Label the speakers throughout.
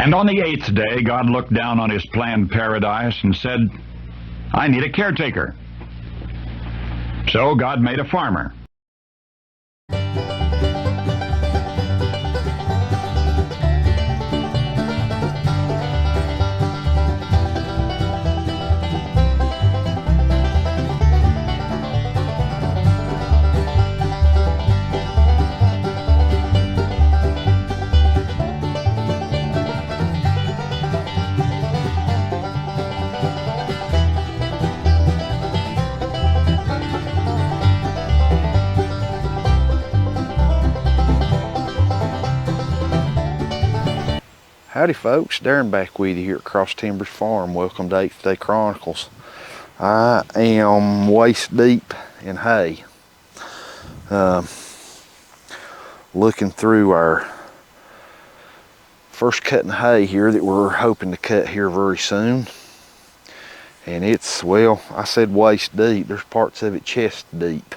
Speaker 1: And on the 8th day, God looked down on his planned paradise and said, I need a caretaker. So God made a farmer.
Speaker 2: Howdy folks, Darren back with you here at Cross Timbers Farm. Welcome to 8th Day Chronicles. I am waist deep in hay. Looking through our first cutting hay here that we're hoping to cut here very soon. And it's, well, I said waist deep, there's parts of it chest deep.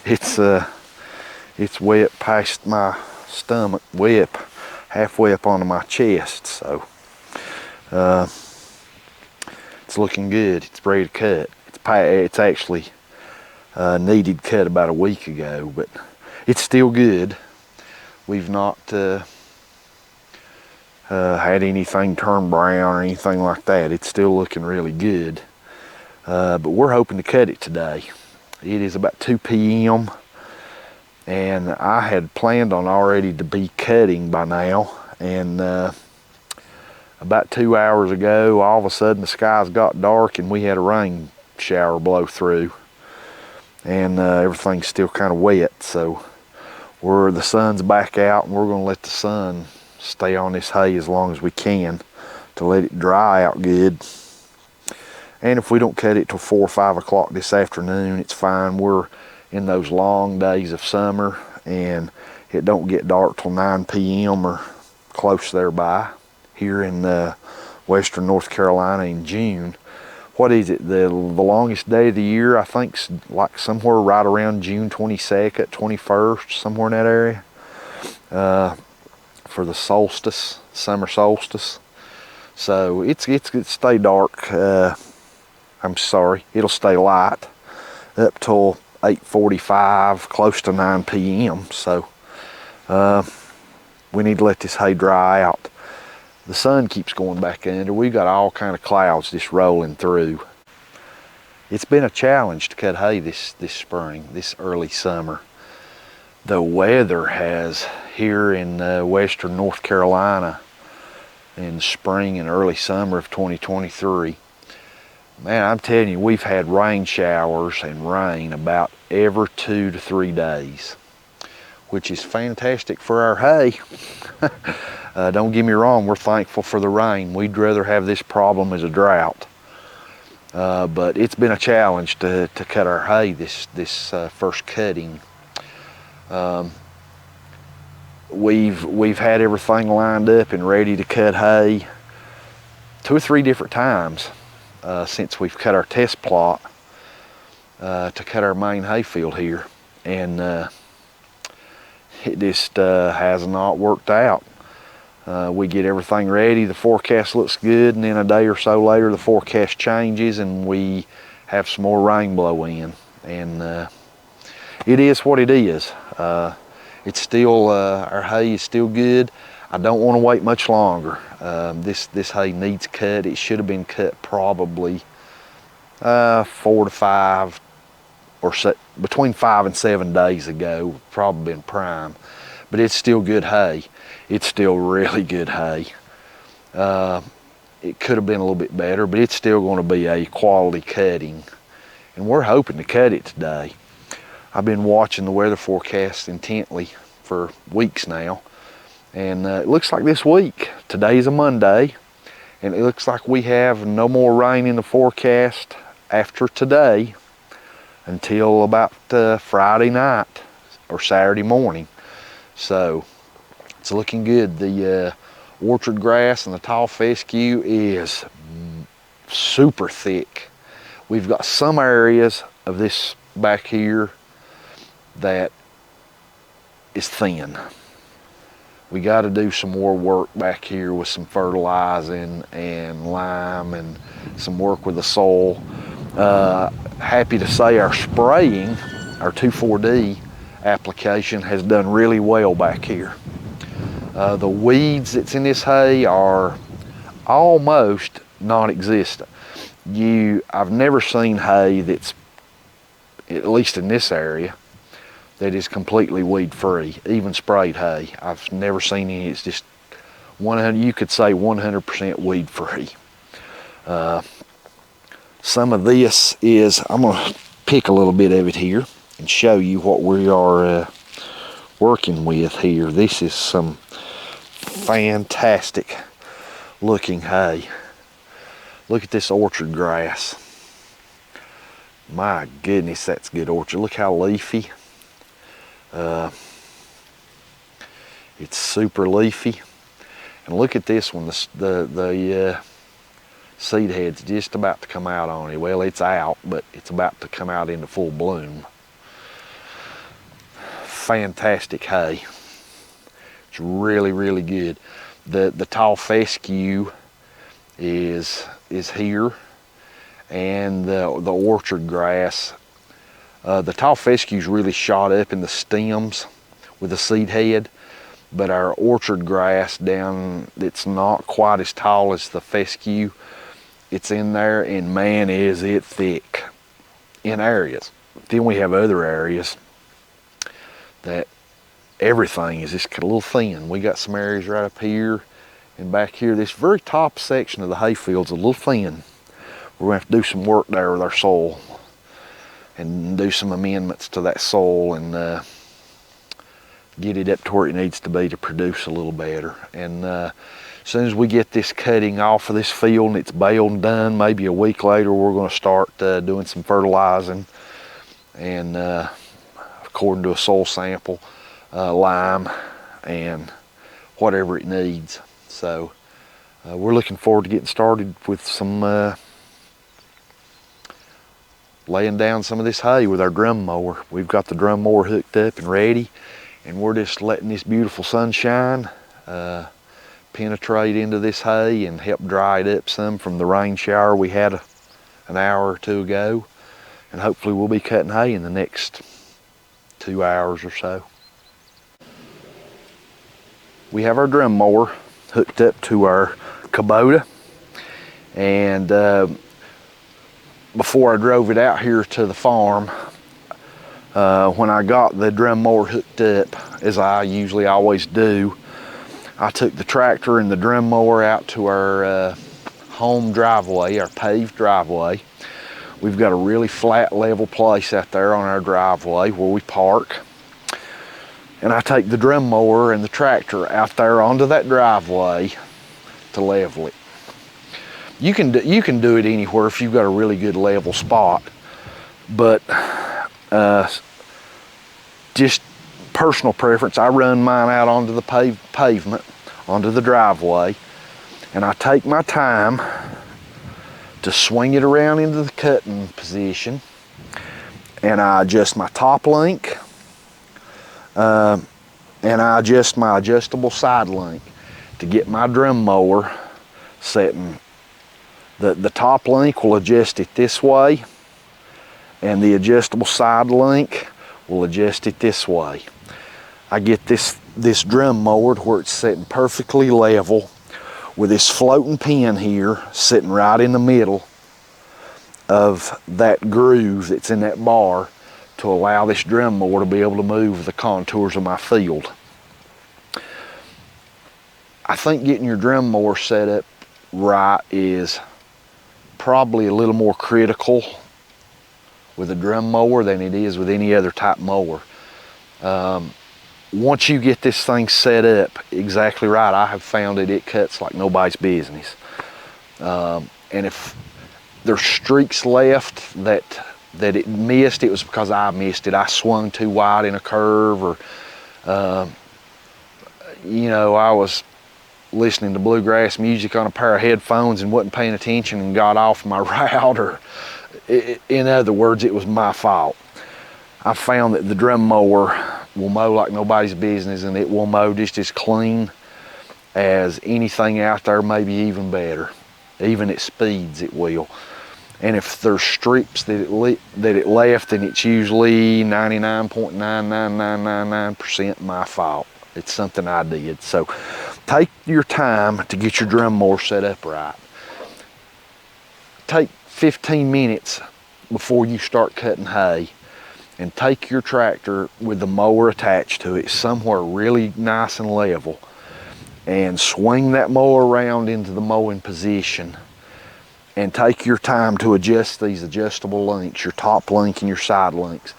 Speaker 2: It's wet past my stomach, wet halfway up onto my chest, so it's looking good. It's ready to cut. It's actually needed cut about a week ago, but it's still good. We've not had anything turn brown or anything like that. It's still looking really good, but we're hoping to cut it today. It is about 2 p.m. and I had planned on already to be cutting by now, and about 2 hours ago all of a sudden the skies got dark and we had a rain shower blow through, and everything's still kind of wet, so the sun's back out and we're going to let the sun stay on this hay as long as we can to let it dry out good. And if we don't cut it till 4 or 5 o'clock this afternoon, it's fine. We're in those long days of summer and it don't get dark till 9 p.m. or close thereby here in western North Carolina in June. What is it, the longest day of the year? I think like somewhere right around June 22nd, 21st, somewhere in that area, for the solstice, summer solstice. So it's stay dark, I'm sorry, it'll stay light up till 8:45, close to 9 p.m. So we need to let this hay dry out. The sun keeps going back under. We got all kind of clouds just rolling through. It's been a challenge to cut hay this spring, this early summer. The weather has here in western North Carolina in spring and early summer of 2023. Man, I'm telling you, we've had rain showers and rain about every 2 to 3 days, which is fantastic for our hay. Don't get me wrong, we're thankful for the rain. We'd rather have this problem as a drought. But it's been a challenge to cut our hay this first cutting. We've had everything lined up and ready to cut hay 2 or 3 different times since we've cut our test plot to cut our main hay field here, and it just has not worked out. We get everything ready, the forecast looks good, and then a day or so later the forecast changes and we have some more rain blow in, and it is what it is. It's still, our hay is still good. I don't want to wait much longer. This hay needs cut. It should have been cut probably 4 to 5 or between 5 and 7 days ago, probably been prime. But it's still good hay. It's still really good hay. It could have been a little bit better, but it's still going to be a quality cutting. And we're hoping to cut it today. I've been watching the weather forecast intently for weeks now. And it looks like this week, today's a Monday, and it looks like we have no more rain in the forecast after today until about Friday night or Saturday morning. So it's looking good. The orchard grass and the tall fescue is super thick. We've got some areas of this back here that is thin. We got to do some more work back here with some fertilizing and lime and some work with the soil. Happy to say our spraying, our 2,4-D application has done really well back here. The weeds that's in this hay are almost non-existent. I've never seen hay that's, at least in this area, that is completely weed-free, even sprayed hay. I've never seen any. It's just 100, you could say 100% weed-free. Some of this is, I'm gonna pick a little bit of it here and show you what we are working with here. This is some fantastic looking hay. Look at this orchard grass. My goodness, that's good orchard. Look how leafy. It's super leafy. And look at this one, the seed head's just about to come out on it. Well, it's out, but it's about to come out into full bloom. Fantastic hay. It's really, really good. The tall fescue is here, and the orchard grass. The tall fescue's really shot up in the stems with the seed head, but our orchard grass down, it's not quite as tall as the fescue. It's in there, and man, is it thick in areas. Then we have other areas that everything is just a little thin. We got some areas right up here and back here. This very top section of the hayfield's a little thin. We're gonna have to do some work there with our soil and do some amendments to that soil and get it up to where it needs to be to produce a little better. And as soon as we get this cutting off of this field and it's baled and done, maybe a week later, we're gonna start doing some fertilizing and according to a soil sample, lime and whatever it needs. So we're looking forward to getting started with some laying down some of this hay with our drum mower. We've got the drum mower hooked up and ready, and we're just letting this beautiful sunshine penetrate into this hay and help dry it up some from the rain shower we had an hour or two ago. And hopefully we'll be cutting hay in the next 2 hours or so. We have our drum mower hooked up to our Kubota, and before I drove it out here to the farm, when I got the drum mower hooked up, as I usually always do, I took the tractor and the drum mower out to our home driveway, our paved driveway. We've got a really flat, level place out there on our driveway where we park. And I take the drum mower and the tractor out there onto that driveway to level it. You can do it anywhere if you've got a really good level spot, but just personal preference, I run mine out onto the pavement, onto the driveway, and I take my time to swing it around into the cutting position, and I adjust my top link, and I adjust my adjustable side link to get my drum mower setting. The top link will adjust it this way, and the adjustable side link will adjust it this way. I get this drum mower to where it's sitting perfectly level with this floating pin here sitting right in the middle of that groove that's in that bar to allow this drum mower to be able to move the contours of my field. I think getting your drum mower set up right is probably a little more critical with a drum mower than it is with any other type mower. Once you get this thing set up exactly right, I have found that it cuts like nobody's business. And if there's streaks left that it missed, it was because I missed it. I swung too wide in a curve, or you know, I was listening to bluegrass music on a pair of headphones and wasn't paying attention and got off my route, or in other words, it was my fault. I found that the drum mower will mow like nobody's business, and it will mow just as clean as anything out there, maybe even better. Even at speeds it will. And if there's strips that it left, then it's usually 99.99999% my fault. It's something I did. So take your time to get your drum mower set up right. Take 15 minutes before you start cutting hay, and take your tractor with the mower attached to it somewhere really nice and level, and swing that mower around into the mowing position, and take your time to adjust these adjustable links, your top link and your side links,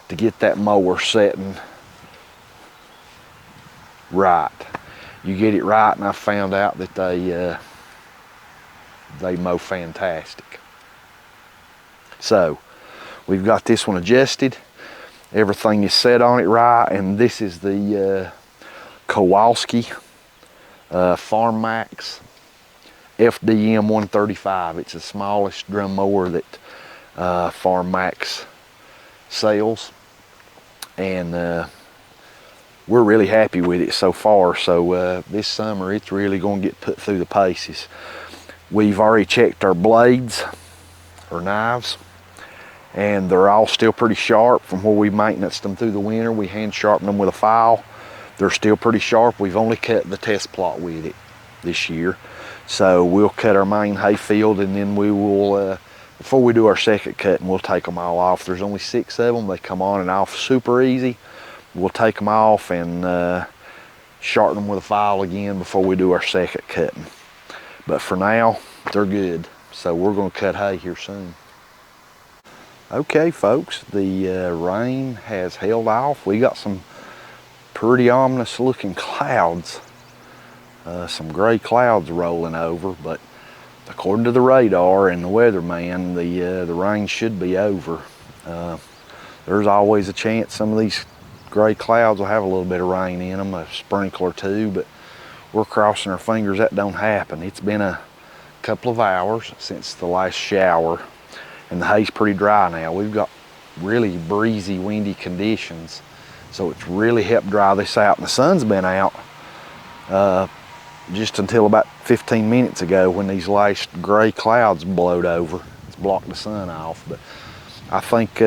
Speaker 2: to get that mower setting right. You get it right, and I found out that they mow fantastic. So we've got this one adjusted. Everything is set on it right, and this is the Kowalski Farm Maxx FDM-135. It's the smallest drum mower that Farm Maxx sells, and we're really happy with it so far. So this summer it's really going to get put through the paces. We've already checked our blades, or knives, and they're all still pretty sharp from where we maintenanced them through the winter. We hand sharpened them with a file. They're still pretty sharp. We've only cut the test plot with it this year. So we'll cut our main hay field, and then we will, before we do our second cutting, we'll take them all off. There's only 6 of them. They come on and off super easy. We'll take them off and sharpen them with a file again before we do our second cutting. But for now, they're good. So we're going to cut hay here soon. Okay, folks, the rain has held off. We got some pretty ominous looking clouds. Some gray clouds rolling over, but according to the radar and the weatherman, the rain should be over. There's always a chance some of these gray clouds will have a little bit of rain in them, a sprinkle or two, but we're crossing our fingers that don't happen. It's been a couple of hours since the last shower, and the hay's pretty dry now. We've got really breezy, windy conditions, so it's really helped dry this out. And the sun's been out just until about 15 minutes ago, when these last gray clouds blowed over. It's blocked the sun off. But I think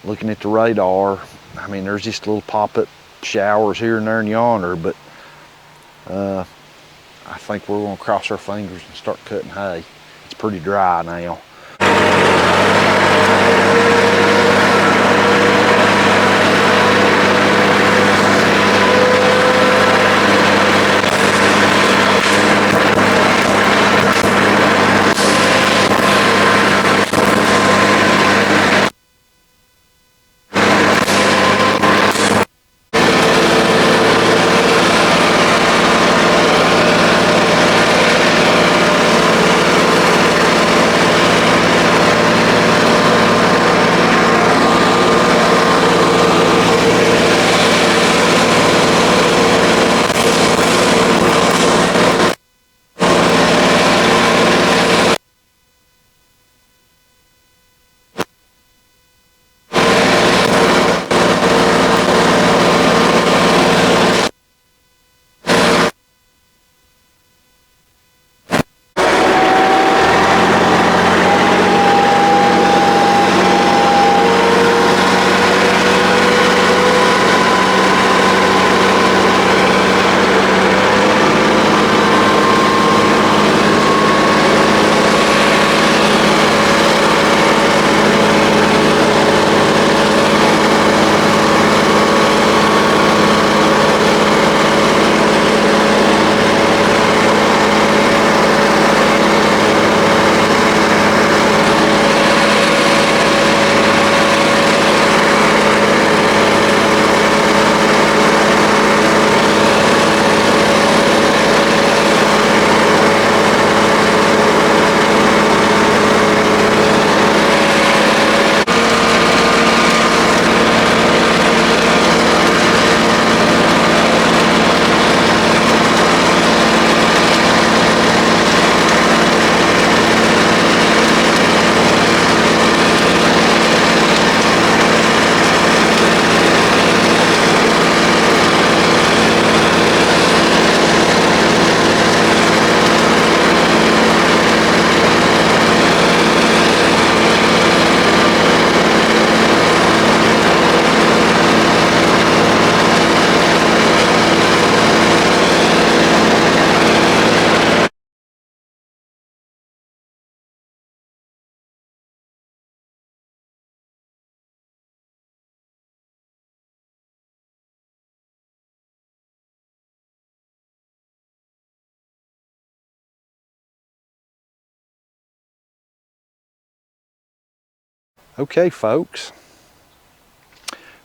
Speaker 2: looking at the radar, I mean, there's just little pop-up showers here and there and yonder, but I think we're going to cross our fingers and start cutting hay. It's pretty dry now. Okay, folks,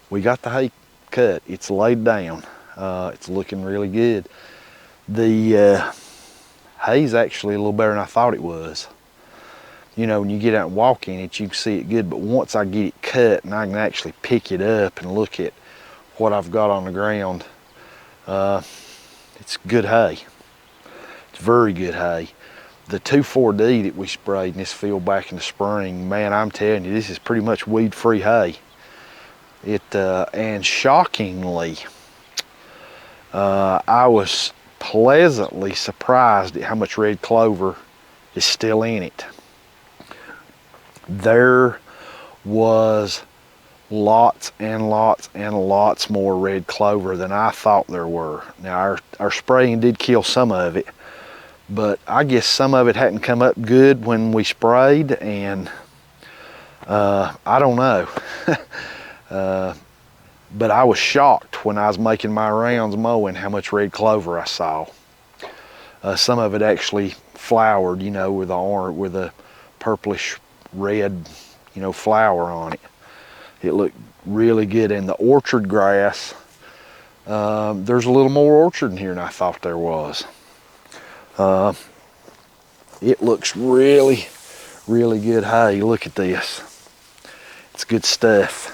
Speaker 2: we got the hay cut. It's laid down. It's looking really good. The hay's actually a little better than I thought it was. You know, when you get out and walk in it, you can see it good, but once I get it cut and I can actually pick it up and look at what I've got on the ground, it's good hay. It's very good hay. The 2,4-D that we sprayed in this field back in the spring, man, I'm telling you, this is pretty much weed-free hay. And shockingly, I was pleasantly surprised at how much red clover is still in it. There was lots and lots and lots more red clover than I thought there were. Now our spraying did kill some of it, but I guess some of it hadn't come up good when we sprayed, and I don't know. But I was shocked when I was making my rounds mowing how much red clover I saw. Some of it actually flowered, you know, with a purplish red, you know, flower on it. It looked really good. And the orchard grass, there's a little more orchard in here than I thought there was. It looks really, really good hay. Look at this. It's good stuff.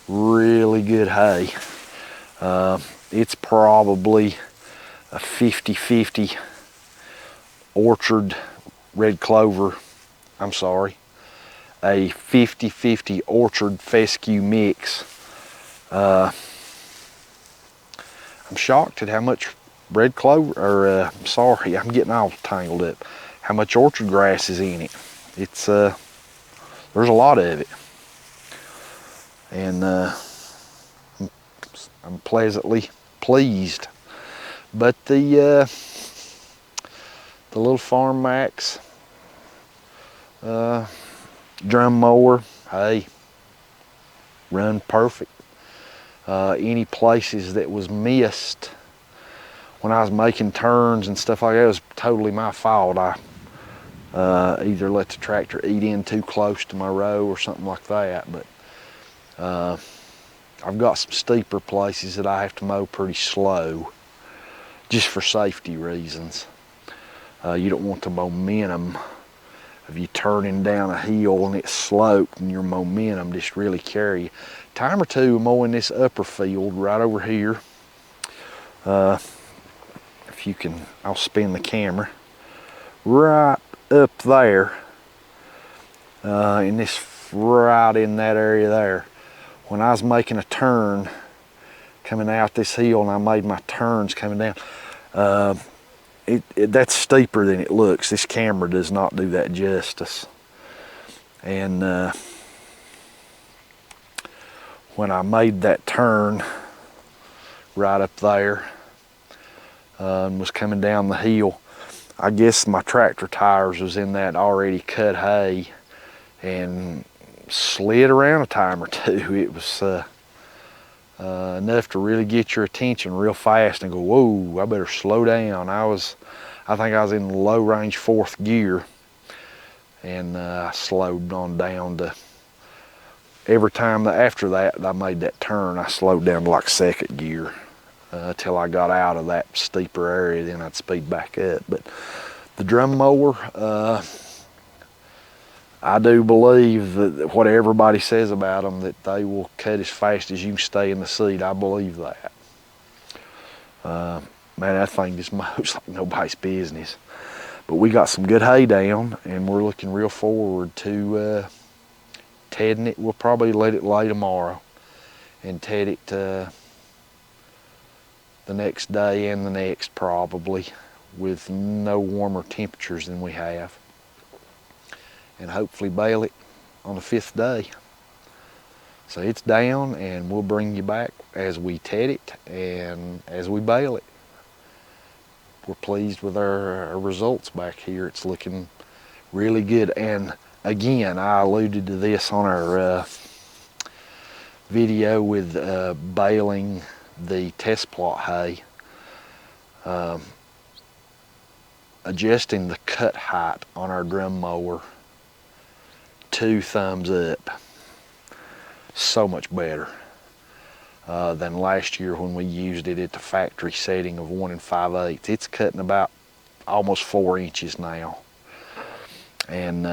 Speaker 2: Really good hay. It's probably a 50-50 orchard red clover. I'm sorry, a 50-50 orchard fescue mix. I'm shocked at how much red clover, or sorry, I'm getting all tangled up. How much orchard grass is in it. It's there's a lot of it, and I'm pleasantly pleased. But the little Farm Maxx drum mower, hey, run perfect. Any places that was missed when I was making turns and stuff like that, it was totally my fault. I either let the tractor eat in too close to my row or something like that. But I've got some steeper places that I have to mow pretty slow, just for safety reasons. You don't want the momentum of you turning down a hill and it's sloped and your momentum just really carry you. Time or two mowing this upper field right over here. If you can, I'll spin the camera. Right up there, in this, right in that area there. When I was making a turn coming out this hill and I made my turns coming down, that's steeper than it looks. This camera does not do that justice. And when I made that turn right up there and was coming down the hill, I guess my tractor tires was in that already cut hay and slid around a time or two. It was enough to really get your attention real fast and go, whoa, I better slow down. I think I was in low range 4th gear, and I slowed on down to, every time after that I made that turn, I slowed down to like 2nd gear till I got out of that steeper area. Then I'd speed back up. But the drum mower, I do believe that what everybody says about them, that they will cut as fast as you can stay in the seat. I believe that. Man, that thing just mows like nobody's business. But we got some good hay down, and we're looking real forward to tedding it. We'll probably let it lay tomorrow and ted it the next day and the next, probably, with no warmer temperatures than we have. And hopefully bale it on the 5th day. So it's down, and we'll bring you back as we ted it and as we bale it. We're pleased with our results back here. It's looking really good. And again, I alluded to this on our video with baling the test plot hay. Adjusting the cut height on our drum mower 2 thumbs up. So much better than last year when we used it at the factory setting of 1 5/8. It's cutting about almost 4 inches now, and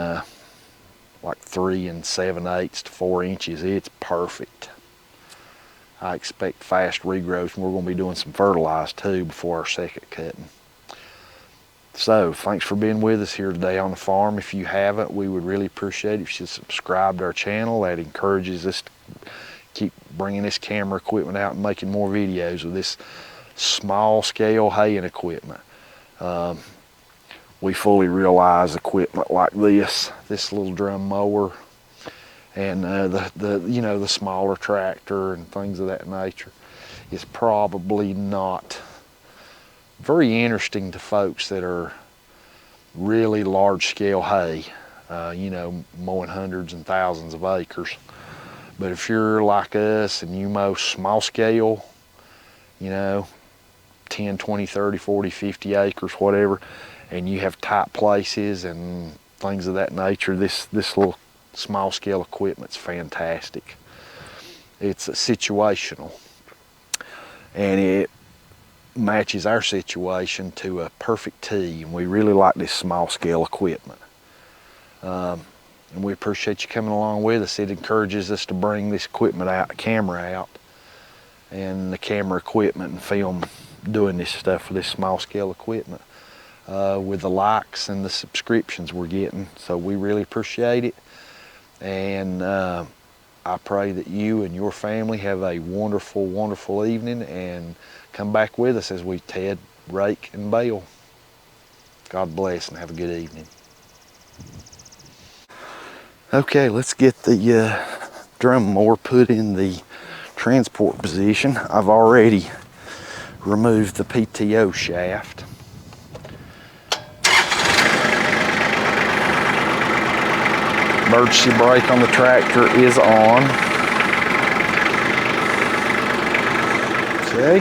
Speaker 2: like 3 7/8 to 4 inches. It's perfect. I expect fast regrowth, and we're going to be doing some fertilized too before our second cutting. So thanks for being with us here today on the farm. If you haven't, we would really appreciate it if you subscribe to our channel. That encourages us to keep bringing this camera equipment out and making more videos with this small scale haying equipment. We fully realize equipment like this little drum mower, and the smaller tractor and things of that nature is probably not very interesting to folks that are really large scale hay, mowing hundreds and thousands of acres. But if you're like us and you mow small scale, 10, 20, 30, 40, 50 acres, whatever, and you have tight places and things of that nature, this little small scale equipment's fantastic. It's situational, and it matches our situation to a perfect T, and we really like this small scale equipment. And we appreciate you coming along with us. It encourages us to bring this equipment out, the camera out, and the camera equipment and film doing this stuff with this small scale equipment, with the likes and the subscriptions we're getting. So we really appreciate it, and I pray that you and your family have a wonderful, wonderful evening, and come back with us as we ted, rake, and bale. God bless, and have a good evening. Okay, let's get the drum mower put in the transport position. I've already removed the PTO shaft. Emergency brake on the tractor is on. Okay.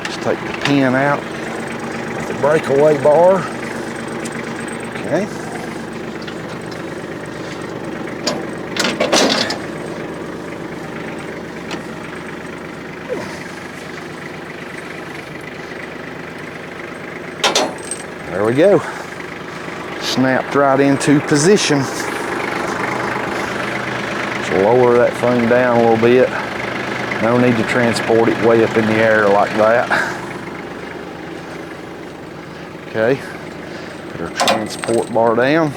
Speaker 2: Just take the pin out of the breakaway bar. Okay. There we go. Snapped right into position. Just lower that thing down a little bit. No need to transport it way up in the air like that. Okay, put our transport bar down.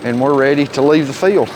Speaker 2: And we're ready to leave the field.